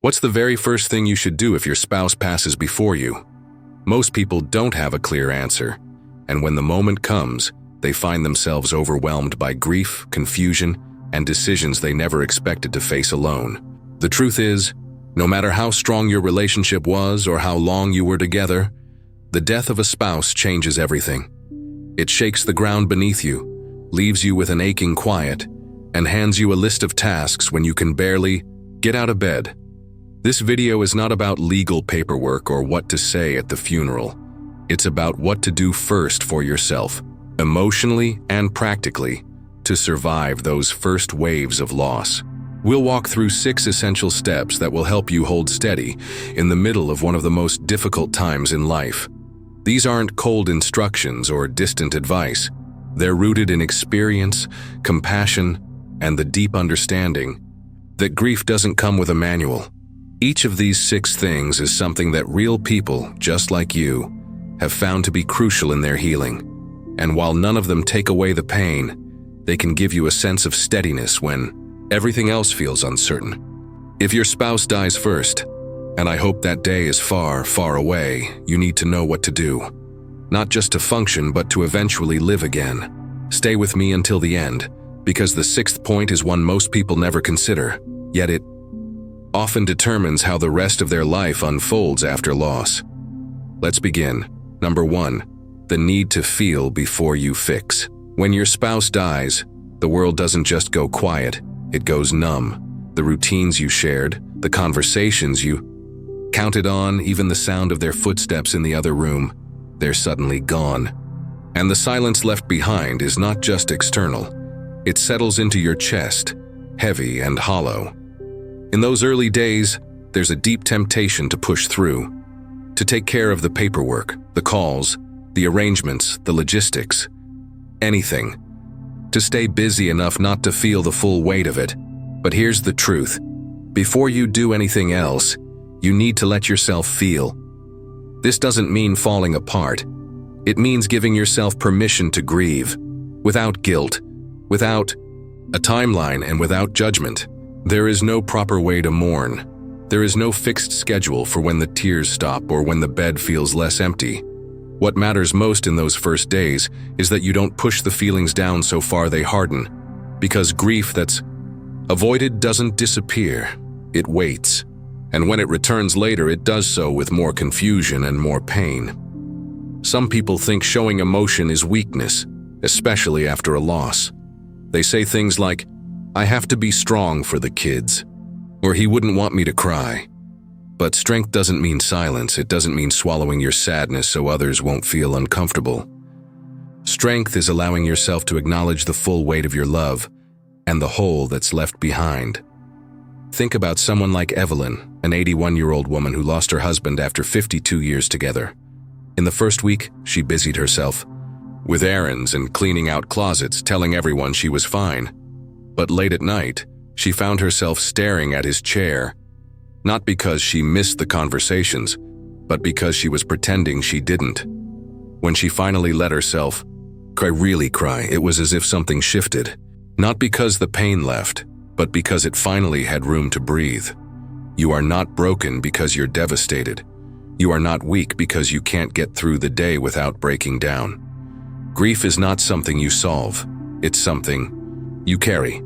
What's the very first thing you should do if your spouse passes before you? Most people don't have a clear answer, and when the moment comes, they find themselves overwhelmed by grief, confusion, and decisions they never expected to face alone. The truth is, no matter how strong your relationship was or how long you were together, the death of a spouse changes everything. It shakes the ground beneath you, leaves you with an aching quiet, and hands you a list of tasks when you can barely get out of bed. This video is not about legal paperwork or what to say at the funeral. It's about what to do first for yourself, emotionally and practically, to survive those first waves of loss. We'll walk through 6 essential steps that will help you hold steady in the middle of one of the most difficult times in life. These aren't cold instructions or distant advice. They're rooted in experience, compassion, and the deep understanding that grief doesn't come with a manual. Each of these 6 things is something that real people, just like you, have found to be crucial in their healing. And while none of them take away the pain, they can give you a sense of steadiness when everything else feels uncertain. If your spouse dies first, and I hope that day is far, far away, you need to know what to do. Not just to function, but to eventually live again. Stay with me until the end, because the 6th point is one most people never consider, yet it often determines how the rest of their life unfolds after loss. Let's begin. Number 1, the need to feel before you fix. When your spouse dies, the world doesn't just go quiet, it goes numb. The routines you shared, the conversations you counted on, even the sound of their footsteps in the other room, they're suddenly gone. And the silence left behind is not just external. It settles into your chest, heavy and hollow. In those early days, there's a deep temptation to push through, to take care of the paperwork, the calls, the arrangements, the logistics, anything, to stay busy enough not to feel the full weight of it. But here's the truth. Before you do anything else, you need to let yourself feel. This doesn't mean falling apart. It means giving yourself permission to grieve, without guilt, without a timeline, and without judgment. There is no proper way to mourn. There is no fixed schedule for when the tears stop or when the bed feels less empty. What matters most in those first days is that you don't push the feelings down so far they harden, because grief that's avoided doesn't disappear, it waits. And when it returns later, it does so with more confusion and more pain. Some people think showing emotion is weakness, especially after a loss. They say things like, "I have to be strong for the kids," or "he wouldn't want me to cry." But strength doesn't mean silence. It doesn't mean swallowing your sadness so others won't feel uncomfortable. Strength is allowing yourself to acknowledge the full weight of your love and the hole that's left behind. Think about someone like Evelyn, an 81-year-old woman who lost her husband after 52 years together. In the first week, she busied herself with errands and cleaning out closets, telling everyone she was fine. But late at night, she found herself staring at his chair, not because she missed the conversations, but because she was pretending she didn't. When she finally let herself really cry, it was as if something shifted, not because the pain left, but because it finally had room to breathe. You are not broken because you're devastated. You are not weak because you can't get through the day without breaking down. Grief is not something you solve, it's something you carry.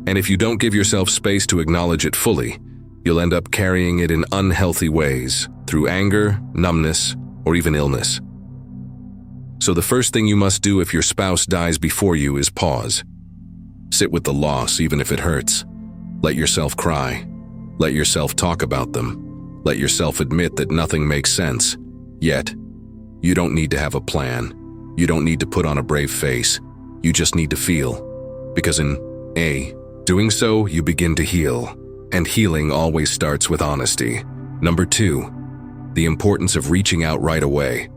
And if you don't give yourself space to acknowledge it fully, you'll end up carrying it in unhealthy ways, through anger, numbness, or even illness. So the first thing you must do if your spouse dies before you is pause. Sit with the loss, even if it hurts. Let yourself cry. Let yourself talk about them. Let yourself admit that nothing makes sense. Yet, you don't need to have a plan. You don't need to put on a brave face. You just need to feel. Because in doing so, you begin to heal. And healing always starts with honesty. Number 2, the importance of reaching out right away.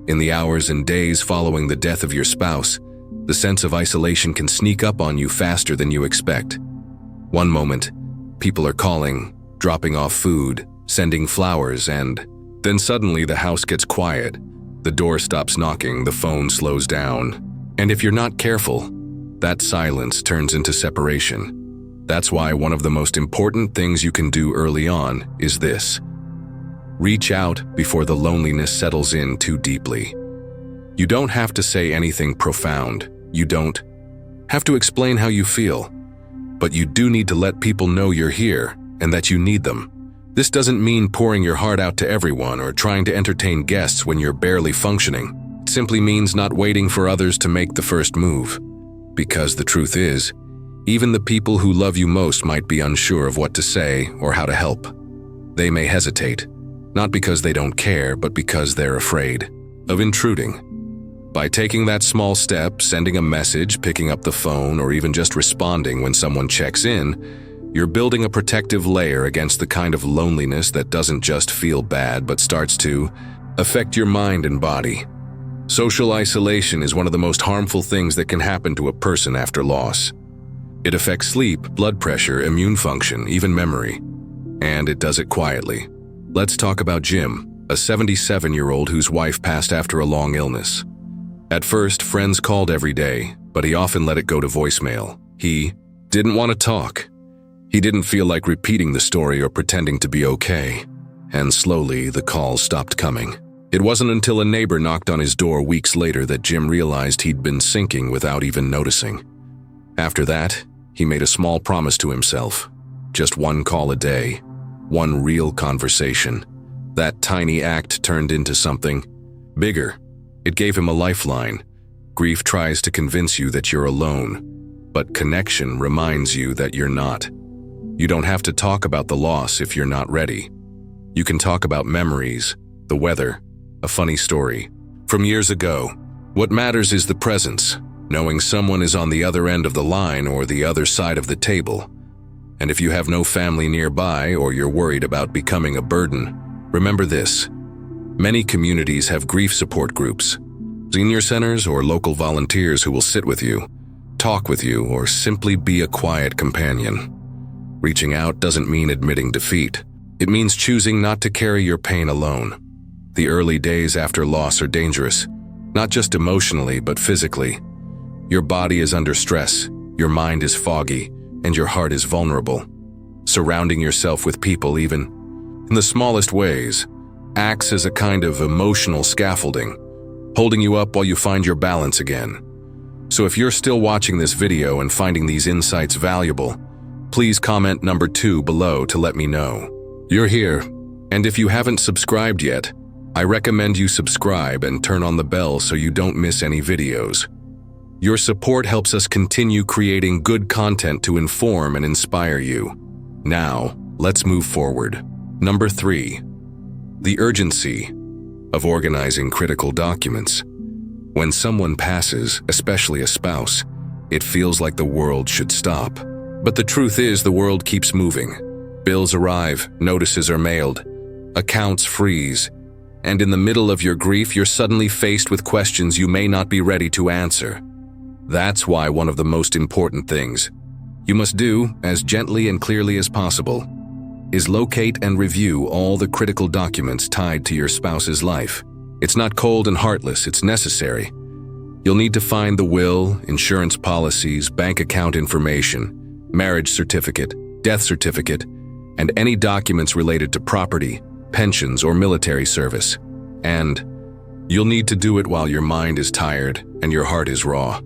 In the hours and days following the death of your spouse, the sense of isolation can sneak up on you faster than you expect. One moment, people are calling, dropping off food, sending flowers, and then suddenly the house gets quiet. The door stops knocking, the phone slows down. And if you're not careful, that silence turns into separation. That's why one of the most important things you can do early on is this. Reach out before the loneliness settles in too deeply. You don't have to say anything profound. You don't have to explain how you feel. But you do need to let people know you're here and that you need them. This doesn't mean pouring your heart out to everyone or trying to entertain guests when you're barely functioning. It simply means not waiting for others to make the first move. Because the truth is, even the people who love you most might be unsure of what to say or how to help. They may hesitate, not because they don't care, but because they're afraid of intruding. By taking that small step, sending a message, picking up the phone, or even just responding when someone checks in, you're building a protective layer against the kind of loneliness that doesn't just feel bad but starts to affect your mind and body. Social isolation is one of the most harmful things that can happen to a person after loss. It affects sleep, blood pressure, immune function, even memory. And it does it quietly. Let's talk about Jim, a 77-year-old whose wife passed after a long illness. At first, friends called every day, but he often let it go to voicemail. He didn't want to talk. He didn't feel like repeating the story or pretending to be okay. And slowly, the calls stopped coming. It wasn't until a neighbor knocked on his door weeks later that Jim realized he'd been sinking without even noticing. After that, he made a small promise to himself. Just one call a day, one real conversation. That tiny act turned into something bigger. It gave him a lifeline. Grief tries to convince you that you're alone, but connection reminds you that you're not. You don't have to talk about the loss if you're not ready. You can talk about memories, the weather, a funny story from years ago. What matters is the presence, knowing someone is on the other end of the line or the other side of the table. And if you have no family nearby or you're worried about becoming a burden, remember this. Many communities have grief support groups, senior centers or local volunteers who will sit with you, talk with you, or simply be a quiet companion. Reaching out doesn't mean admitting defeat. It means choosing not to carry your pain alone. The early days after loss are dangerous, not just emotionally but physically. Your body is under stress, your mind is foggy, and your heart is vulnerable. Surrounding yourself with people, even in the smallest ways, acts as a kind of emotional scaffolding, holding you up while you find your balance again. So if you're still watching this video and finding these insights valuable, please comment number 2 below to let me know. You're here, and if you haven't subscribed yet, I recommend you subscribe and turn on the bell so you don't miss any videos. Your support helps us continue creating good content to inform and inspire you. Now, let's move forward. Number 3. The urgency of organizing critical documents. When someone passes, especially a spouse, it feels like the world should stop. But the truth is, the world keeps moving. Bills arrive, notices are mailed, accounts freeze, and in the middle of your grief, you're suddenly faced with questions you may not be ready to answer. That's why one of the most important things you must do, as gently and clearly as possible, is locate and review all the critical documents tied to your spouse's life. It's not cold and heartless, it's necessary. You'll need to find the will, insurance policies, bank account information, marriage certificate, death certificate, and any documents related to property, pensions, or military service. And you'll need to do it while your mind is tired and your heart is raw.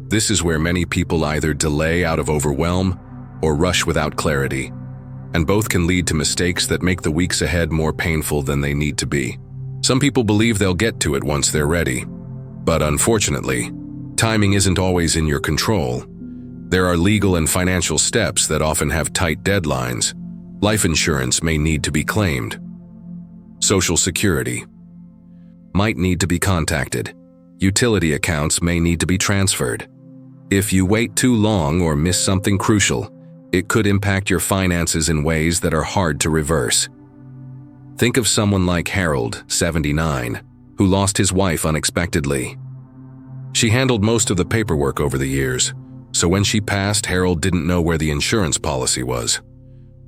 This is where many people either delay out of overwhelm or rush without clarity, and both can lead to mistakes that make the weeks ahead more painful than they need to be. Some people believe they'll get to it once they're ready, but unfortunately, timing isn't always in your control. There are legal and financial steps that often have tight deadlines. Life insurance may need to be claimed. Social Security might need to be contacted. Utility accounts may need to be transferred. If you wait too long or miss something crucial, it could impact your finances in ways that are hard to reverse. Think of someone like Harold, 79, who lost his wife unexpectedly. She handled most of the paperwork over the years, so when she passed, Harold didn't know where the insurance policy was.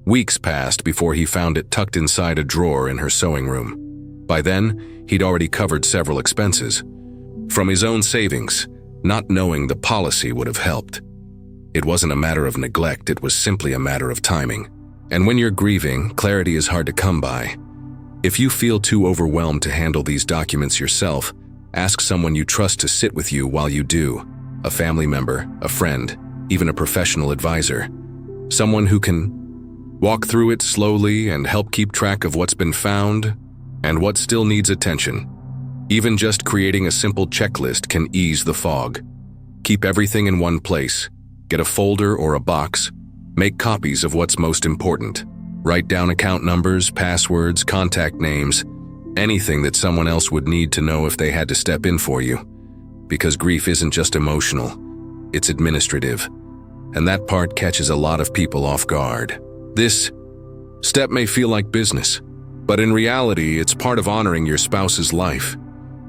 Weeks passed before he found it tucked inside a drawer in her sewing room. By then, he'd already covered several expenses from his own savings. Not knowing the policy would have helped. It wasn't a matter of neglect, it was simply a matter of timing. And when you're grieving, clarity is hard to come by. If you feel too overwhelmed to handle these documents yourself, ask someone you trust to sit with you while you do. A family member, a friend, even a professional advisor. Someone who can walk through it slowly and help keep track of what's been found and what still needs attention. Even just creating a simple checklist can ease the fog. Keep everything in one place. Get a folder or a box. Make copies of what's most important. Write down account numbers, passwords, contact names, anything that someone else would need to know if they had to step in for you. Because grief isn't just emotional, it's administrative. And that part catches a lot of people off guard. This step may feel like business, but in reality, it's part of honoring your spouse's life.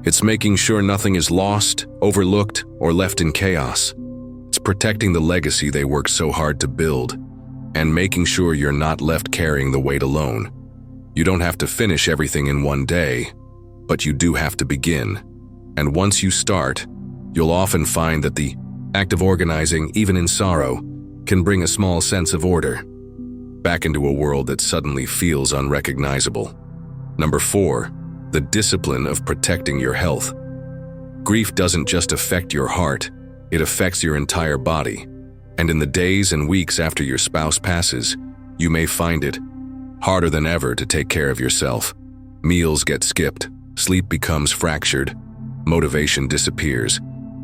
It's making sure nothing is lost, overlooked, or left in chaos. It's protecting the legacy they worked so hard to build, and making sure you're not left carrying the weight alone. You don't have to finish everything in one day, but you do have to begin. And once you start, you'll often find that the act of organizing, even in sorrow, can bring a small sense of order back into a world that suddenly feels unrecognizable. Number 4, the discipline of protecting your health. Grief doesn't just affect your heart, it affects your entire body. And in the days and weeks after your spouse passes, you may find it harder than ever to take care of yourself. Meals get skipped, sleep becomes fractured, motivation disappears.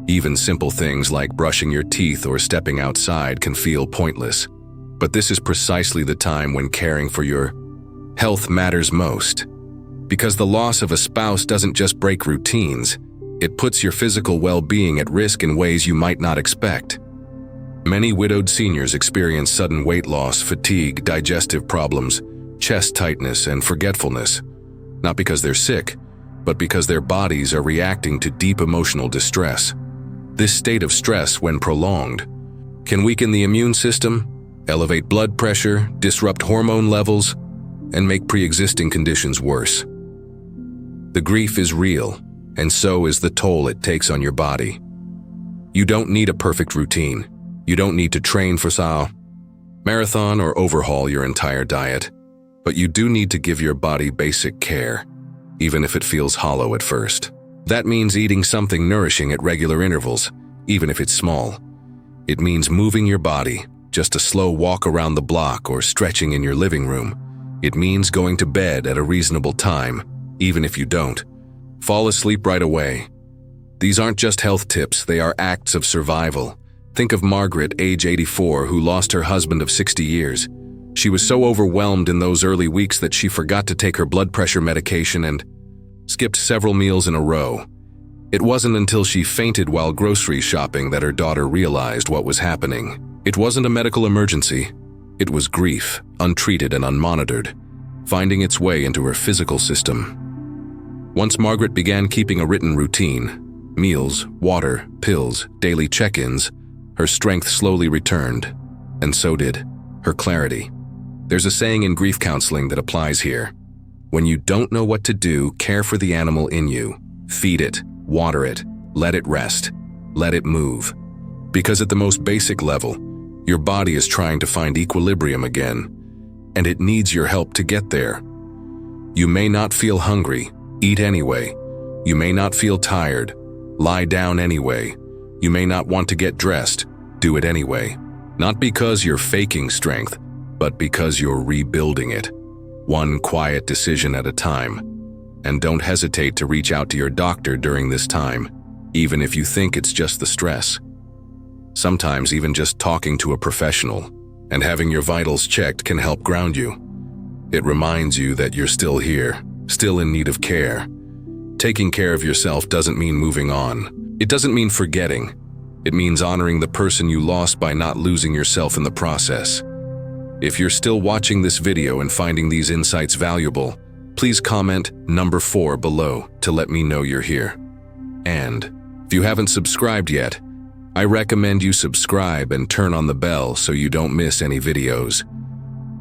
Even simple things like brushing your teeth or stepping outside can feel pointless. But this is precisely the time when caring for your health matters most. Because the loss of a spouse doesn't just break routines, it puts your physical well-being at risk in ways you might not expect. Many widowed seniors experience sudden weight loss, fatigue, digestive problems, chest tightness, and forgetfulness, not because they're sick, but because their bodies are reacting to deep emotional distress. This state of stress, when prolonged, can weaken the immune system, elevate blood pressure, disrupt hormone levels, and make pre-existing conditions worse. The grief is real, and so is the toll it takes on your body. You don't need a perfect routine. You don't need to train for a marathon or overhaul your entire diet, but you do need to give your body basic care, even if it feels hollow at first. That means eating something nourishing at regular intervals, even if it's small. It means moving your body, just a slow walk around the block or stretching in your living room. It means going to bed at a reasonable time, even if you don't. Fall asleep right away. These aren't just health tips, they are acts of survival. Think of Margaret, age 84, who lost her husband of 60 years. She was so overwhelmed in those early weeks that she forgot to take her blood pressure medication and skipped several meals in a row. It wasn't until she fainted while grocery shopping that her daughter realized what was happening. It wasn't a medical emergency. It was grief, untreated and unmonitored, finding its way into her physical system. Once Margaret began keeping a written routine, meals, water, pills, daily check-ins, her strength slowly returned, and so did her clarity. There's a saying in grief counseling that applies here. When you don't know what to do, care for the animal in you. Feed it, water it, let it rest, let it move. Because at the most basic level, your body is trying to find equilibrium again, and it needs your help to get there. You may not feel hungry, eat anyway. You may not feel tired, lie down anyway. You may not want to get dressed, do it anyway. Not because you're faking strength, but because you're rebuilding it. One quiet decision at a time. And don't hesitate to reach out to your doctor during this time, even if you think it's just the stress. Sometimes even just talking to a professional and having your vitals checked can help ground you. It reminds you that you're still here, still in need of care. Taking care of yourself doesn't mean moving on. It doesn't mean forgetting. It means honoring the person you lost by not losing yourself in the process. If you're still watching this video and finding these insights valuable, please comment number 4 below to let me know you're here. And if you haven't subscribed yet, I recommend you subscribe and turn on the bell so you don't miss any videos.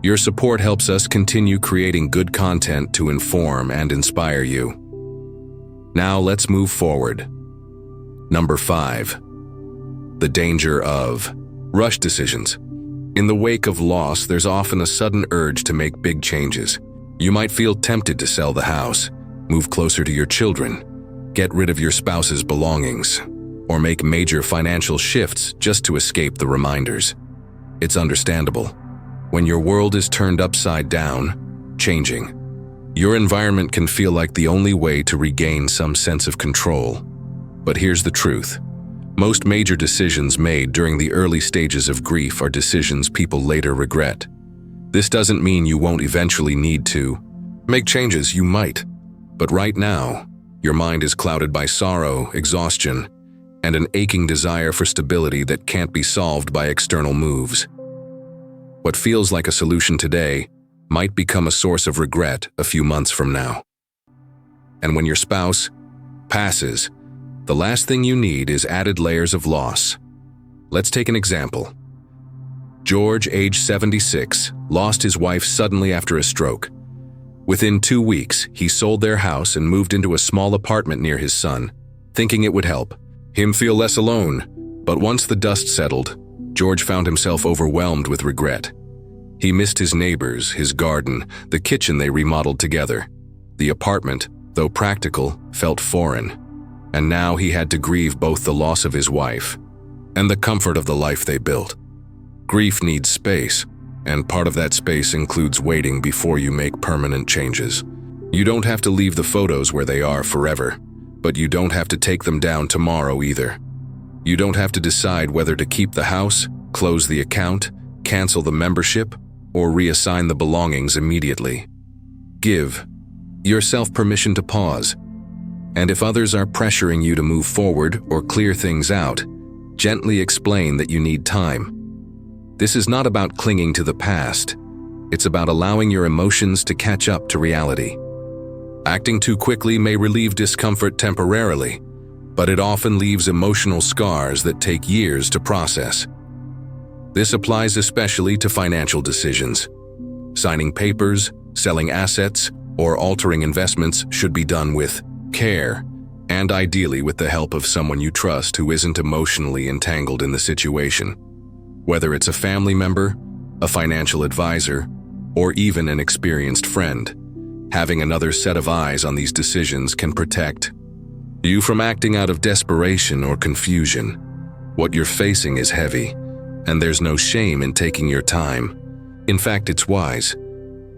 Your support helps us continue creating good content to inform and inspire you. Now let's move forward. Number 5. The danger of Rush decisions. In the wake of loss, there's often a sudden urge to make big changes. You might feel tempted to sell the house, move closer to your children, get rid of your spouse's belongings, or make major financial shifts just to escape the reminders. It's understandable. When your world is turned upside down, changing, your environment can feel like the only way to regain some sense of control. But here's the truth. Most major decisions made during the early stages of grief are decisions people later regret. This doesn't mean you won't eventually need to make changes. You might. But right now, your mind is clouded by sorrow, exhaustion, and an aching desire for stability that can't be solved by external moves. What feels like a solution today might become a source of regret a few months from now. And when your spouse passes, the last thing you need is added layers of loss. Let's take an example. George, age 76, lost his wife suddenly after a stroke. Within 2 weeks, he sold their house and moved into a small apartment near his son, thinking it would help him feel less alone. But once the dust settled, George found himself overwhelmed with regret. He missed his neighbors, his garden, the kitchen they remodeled together. The apartment, though practical, felt foreign. And now he had to grieve both the loss of his wife and the comfort of the life they built. Grief needs space, and part of that space includes waiting before you make permanent changes. You don't have to leave the photos where they are forever, but you don't have to take them down tomorrow either. You don't have to decide whether to keep the house, close the account, cancel the membership, or reassign the belongings immediately. Give yourself permission to pause. And if others are pressuring you to move forward or clear things out, gently explain that you need time. This is not about clinging to the past. It's about allowing your emotions to catch up to reality. Acting too quickly may relieve discomfort temporarily, but it often leaves emotional scars that take years to process. This applies especially to financial decisions. Signing papers, selling assets, or altering investments should be done with care, and ideally with the help of someone you trust who isn't emotionally entangled in the situation. Whether it's a family member, a financial advisor, or even an experienced friend, having another set of eyes on these decisions can protect you from acting out of desperation or confusion. What you're facing is heavy, and there's no shame in taking your time. In fact, it's wise.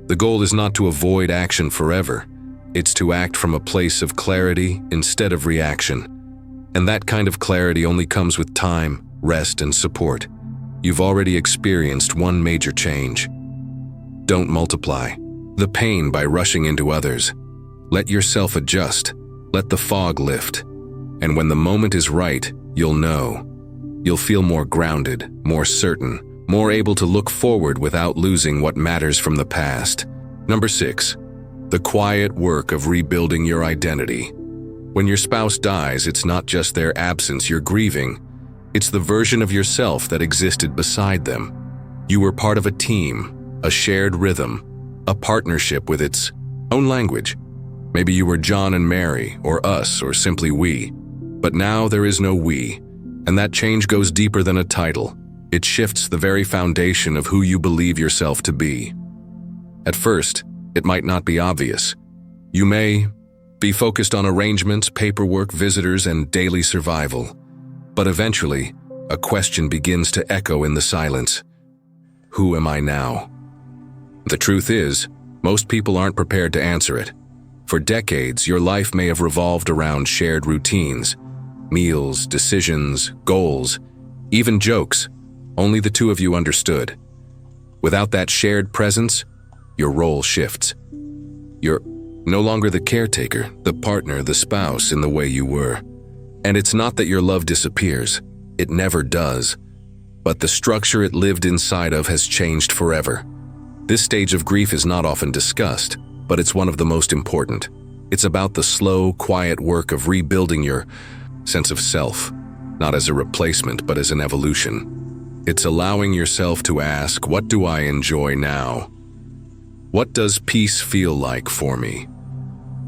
The goal is not to avoid action forever. It's to act from a place of clarity instead of reaction. And that kind of clarity only comes with time, rest, and support. You've already experienced one major change. Don't multiply the pain by rushing into others. Let yourself adjust. Let the fog lift. And when the moment is right, you'll know. You'll feel more grounded, more certain, more able to look forward without losing what matters from the past. Number 6. The quiet work of rebuilding your identity. When your spouse dies, it's not just their absence you're grieving. It's the version of yourself that existed beside them. You were part of a team, a shared rhythm, a partnership with its own language. Maybe you were John and Mary, or us, or simply we. But now there is no we, and that change goes deeper than a title. It shifts the very foundation of who you believe yourself to be. At first, it might not be obvious. You may be focused on arrangements, paperwork, visitors, and daily survival. But eventually, a question begins to echo in the silence. Who am I now? The truth is, most people aren't prepared to answer it. For decades, your life may have revolved around shared routines, meals, decisions, goals, even jokes. Only the two of you understood. Without that shared presence, your role shifts. You're no longer the caretaker, the partner, the spouse in the way you were. And it's not that your love disappears. It never does. But the structure it lived inside of has changed forever. This stage of grief is not often discussed, but it's one of the most important. It's about the slow, quiet work of rebuilding your sense of self, not as a replacement, but as an evolution. It's allowing yourself to ask, what do I enjoy now? What does peace feel like for me?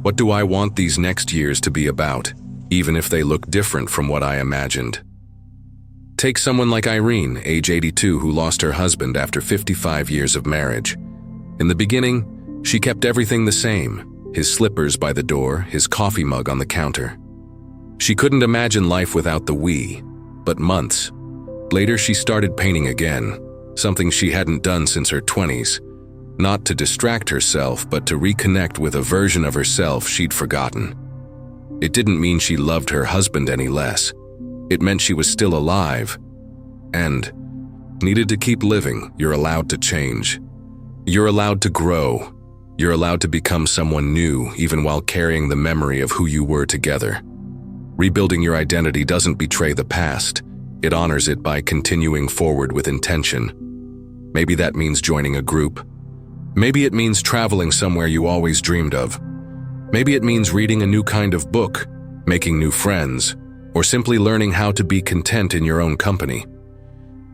What do I want these next years to be about, even if they look different from what I imagined? Take someone like Irene, age 82, who lost her husband after 55 years of marriage. In the beginning, she kept everything the same: his slippers by the door, his coffee mug on the counter. She couldn't imagine life without the we, but months later she started painting again, something she hadn't done since her 20s, not to distract herself, but to reconnect with a version of herself she'd forgotten. It didn't mean she loved her husband any less. It meant she was still alive and needed to keep living. You're allowed to change. You're allowed to grow. You're allowed to become someone new, even while carrying the memory of who you were together. Rebuilding your identity doesn't betray the past. It honors it by continuing forward with intention. Maybe that means joining a group. Maybe it means traveling somewhere you always dreamed of. Maybe it means reading a new kind of book, making new friends, or simply learning how to be content in your own company.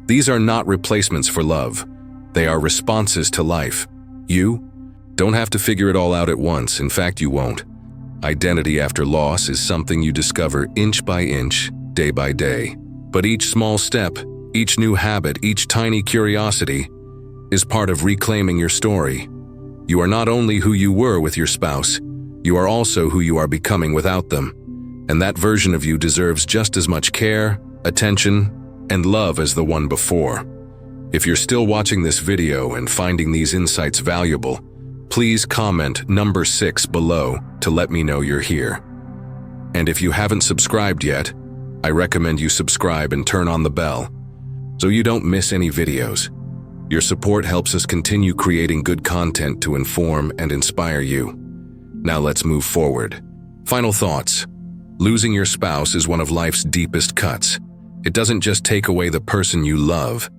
These are not replacements for love. They are responses to life. You don't have to figure it all out at once. In fact, you won't. Identity after loss is something you discover inch by inch, day by day. But each small step, each new habit, each tiny curiosity is part of reclaiming your story. You are not only who you were with your spouse, you are also who you are becoming without them. And that version of you deserves just as much care, attention, and love as the one before. If you're still watching this video and finding these insights valuable, please comment number 6 below to let me know you're here. And if you haven't subscribed yet, I recommend you subscribe and turn on the bell so you don't miss any videos. Your support helps us continue creating good content to inform and inspire you. Now let's move forward. Final thoughts. Losing your spouse is one of life's deepest cuts. It doesn't just take away the person you love.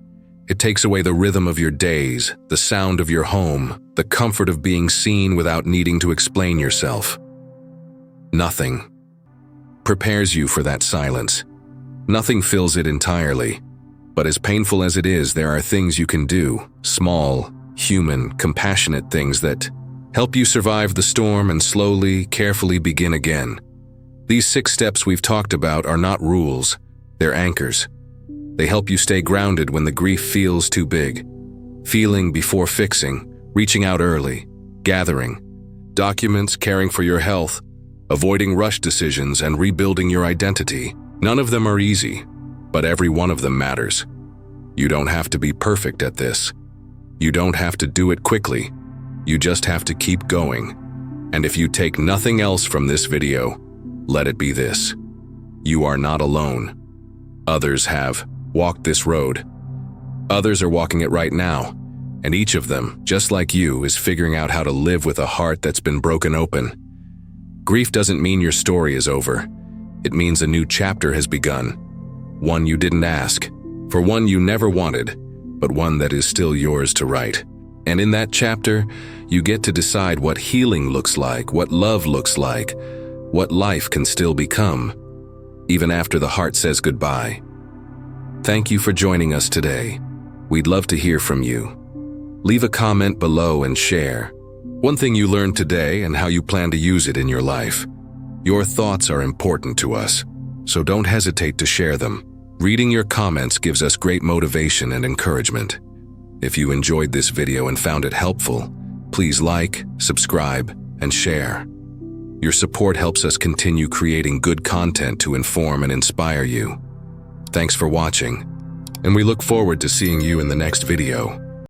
It takes away the rhythm of your days, the sound of your home, the comfort of being seen without needing to explain yourself. Nothing prepares you for that silence. Nothing fills it entirely. But as painful as it is, there are things you can do, small, human, compassionate things that help you survive the storm and slowly, carefully begin again. These 6 steps we've talked about are not rules, they're anchors. They help you stay grounded when the grief feels too big. Feeling before fixing, reaching out early, gathering documents, caring for your health, avoiding rush decisions, and rebuilding your identity. None of them are easy, but every one of them matters. You don't have to be perfect at this. You don't have to do it quickly. You just have to keep going. And if you take nothing else from this video, let it be this: you are not alone. Others have walked this road. Others are walking it right now, and each of them, just like you, is figuring out how to live with a heart that's been broken open. Grief doesn't mean your story is over. It means a new chapter has begun. One you didn't ask, for one you never wanted, but one that is still yours to write. And in that chapter, you get to decide what healing looks like, what love looks like, what life can still become, even after the heart says goodbye. Thank you for joining us today. We'd love to hear from you. Leave a comment below and share one thing you learned today and how you plan to use it in your life. Your thoughts are important to us, so don't hesitate to share them. Reading your comments gives us great motivation and encouragement. If you enjoyed this video and found it helpful, please like, subscribe, and share. Your support helps us continue creating good content to inform and inspire you. Thanks for watching, and we look forward to seeing you in the next video.